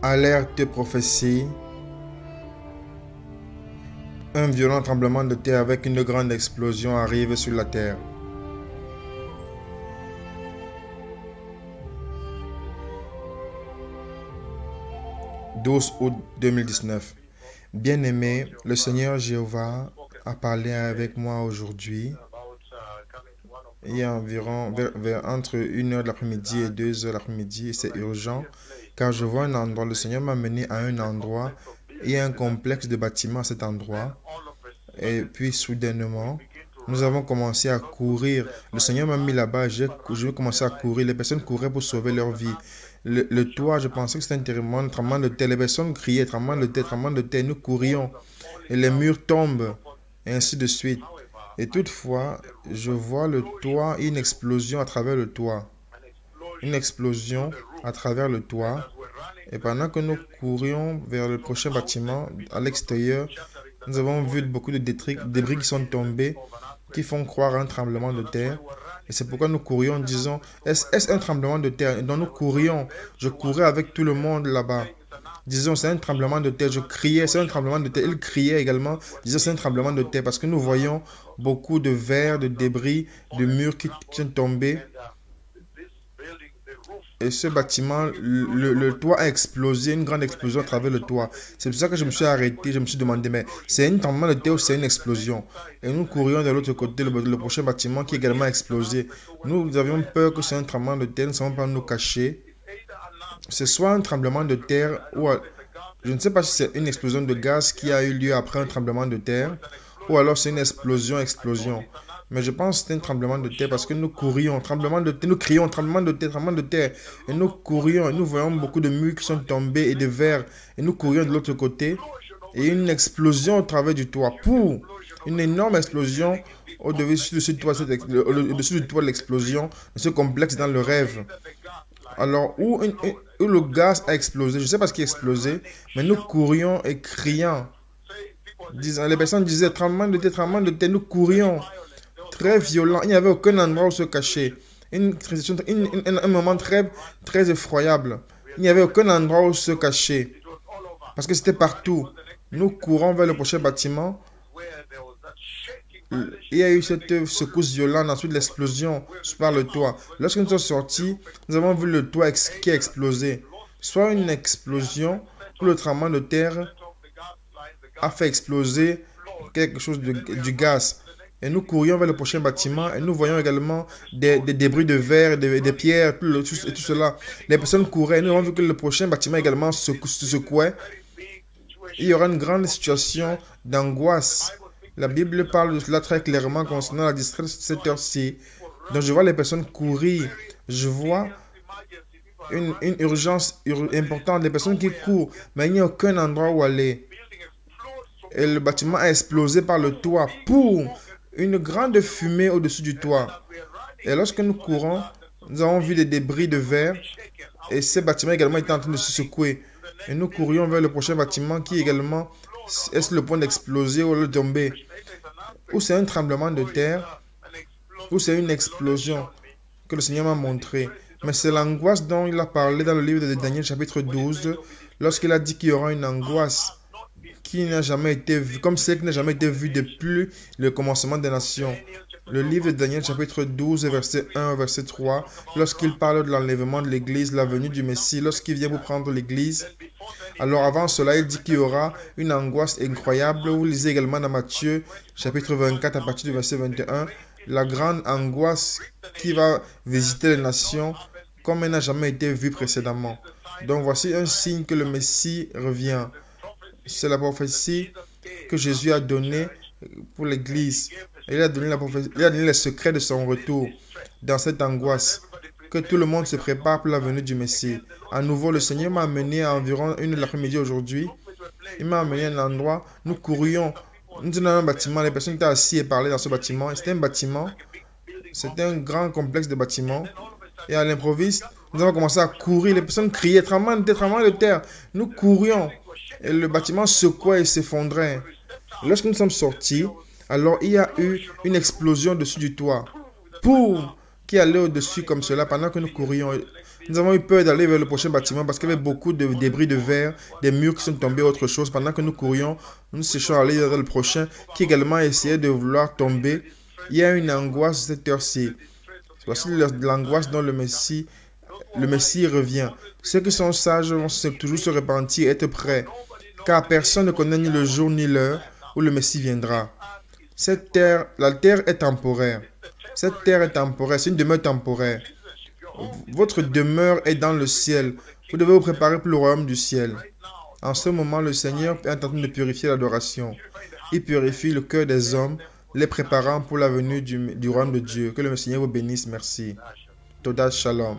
Alerte prophétie. Un violent tremblement de terre avec une grande explosion arrive sur la terre. « 12 août 2019. Bien-aimé, le Seigneur Jéhovah a parlé avec moi aujourd'hui. Il y a environ entre 1h de l'après-midi et 2h de l'après-midi. C'est urgent car je vois un endroit. Le Seigneur m'a mené à un endroit. Il y a un complexe de bâtiments à cet endroit. Et puis soudainement, nous avons commencé à courir. Le Seigneur m'a mis là-bas. Je vais commencer à courir. Les personnes couraient pour sauver leur vie. Le toit, je pensais que c'était un tremblement de terre. Les personnes criaient, tremblement de terre, tremblement de terre. Nous courions. Et les murs tombent. Et ainsi de suite. Et toutefois, je vois le toit, une explosion à travers le toit. Une explosion à travers le toit. Et pendant que nous courions vers le prochain bâtiment, à l'extérieur, nous avons vu beaucoup de débris qui sont tombés, qui font croire à un tremblement de terre. Et c'est pourquoi nous courions en disant, est-ce un tremblement de terre? Et donc nous courions. Je courais avec tout le monde là-bas. Disons, c'est un tremblement de terre. Je criais, c'est un tremblement de terre. Il criait également, disant, c'est un tremblement de terre. Parce que nous voyons beaucoup de verres, de débris, de murs qui sont tombés. Et ce bâtiment, le toit a explosé, une grande explosion à travers le toit. C'est pour ça que je me suis arrêté, je me suis demandé, mais c'est un tremblement de terre ou c'est une explosion? Et nous courions de l'autre côté, le prochain bâtiment qui a également explosé. Nous avions peur que c'est un tremblement de terre, nous ne savons pas nous cacher. C'est soit un tremblement de terre ou... Je ne sais pas si c'est une explosion de gaz qui a eu lieu après un tremblement de terre ou alors c'est une explosion. Mais je pense que c'était un tremblement de terre parce que nous courions, tremblement de terre, nous crions, tremblement de terre. Et nous courions, et nous voyons beaucoup de murs qui sont tombés et de verres. Et nous courions de l'autre côté. Et une explosion au travers du toit. Pour une énorme explosion au-dessus du toit de l'explosion, de ce complexe dans le rêve. Alors, où le gaz a explosé, je ne sais pas ce qui a explosé, mais nous courions et criant. Les personnes disaient tremblement de terre, nous courions. Très violent, il n'y avait aucun endroit où se cacher. Un moment très effroyable. Il n'y avait aucun endroit où se cacher. Parce que c'était partout. Nous courons vers le prochain bâtiment. Il y a eu cette secousse violente, ensuite l'explosion par le toit. Lorsque nous sommes sortis, nous avons vu le toit qui a explosé. Soit une explosion, ou le tremblement de terre a fait exploser quelque chose du gaz. Et nous courions vers le prochain bâtiment et nous voyons également des débris de verre, des pierres, tout cela. Les personnes couraient et nous avons vu que le prochain bâtiment également se secouait. Il y aura une grande situation d'angoisse. La Bible parle de cela très clairement concernant la distress de cette heure-ci. Donc je vois les personnes courir. Je vois une urgence importante. Les personnes qui courent, mais il n'y a aucun endroit où aller. Et le bâtiment a explosé par le toit. Pour une grande fumée au-dessus du toit. Et lorsque nous courons, nous avons vu des débris de verre. Et ce bâtiment également était en train de se secouer. Et nous courions vers le prochain bâtiment qui également est sur le point d'exploser ou de tomber. Ou c'est un tremblement de terre, ou c'est une explosion que le Seigneur m'a montré. Mais c'est l'angoisse dont il a parlé dans le livre de Daniel chapitre 12, lorsqu'il a dit qu'il y aura une angoisse qui n'a jamais été vue, comme celle qui n'a jamais été vue depuis le commencement des nations. Le livre de Daniel chapitre 12, verset 1, verset 3, lorsqu'il parle de l'enlèvement de l'église, la venue du Messie, lorsqu'il vient pour prendre l'église. Alors avant cela, il dit qu'il y aura une angoisse incroyable. Vous lisez également dans Matthieu chapitre 24 à partir du verset 21, la grande angoisse qui va visiter les nations comme elle n'a jamais été vue précédemment. Donc voici un signe que le Messie revient. C'est la prophétie que Jésus a donnée pour l'église. Il a donné les secrets de son retour dans cette angoisse. Que tout le monde se prépare pour la venue du Messie. À nouveau, le Seigneur m'a amené à environ 1h de l'après-midi aujourd'hui. Il m'a amené à un endroit. Nous courions. Nous étions dans un bâtiment. Les personnes étaient assises et parlaient dans ce bâtiment. C'était un bâtiment. C'était un grand complexe de bâtiments. Et à l'improviste, nous avons commencé à courir. Les personnes criaient tremblement de terre. Nous courions. Et le bâtiment secouait et s'effondrait. Lorsque nous sommes sortis, alors il y a eu une explosion au-dessus du toit. Qui allait au-dessus comme cela pendant que nous courions. Nous avons eu peur d'aller vers le prochain bâtiment parce qu'il y avait beaucoup de débris de verre, des murs qui sont tombés, autre chose. Pendant que nous courions, nous cherchons à aller vers le prochain qui également essayait de vouloir tomber. Il y a une angoisse cette heure-ci. Voici l'angoisse dont le Messie revient. Ceux qui sont sages vont toujours se repentir et être prêts, car personne ne connaît ni le jour ni l'heure où le Messie viendra. La terre est temporaire. Cette terre est temporaire, c'est une demeure temporaire. Votre demeure est dans le ciel. Vous devez vous préparer pour le royaume du ciel. En ce moment, le Seigneur est en train de purifier l'adoration. Il purifie le cœur des hommes, les préparant pour la venue du royaume de Dieu. Que le Seigneur vous bénisse. Merci. Toda Shalom.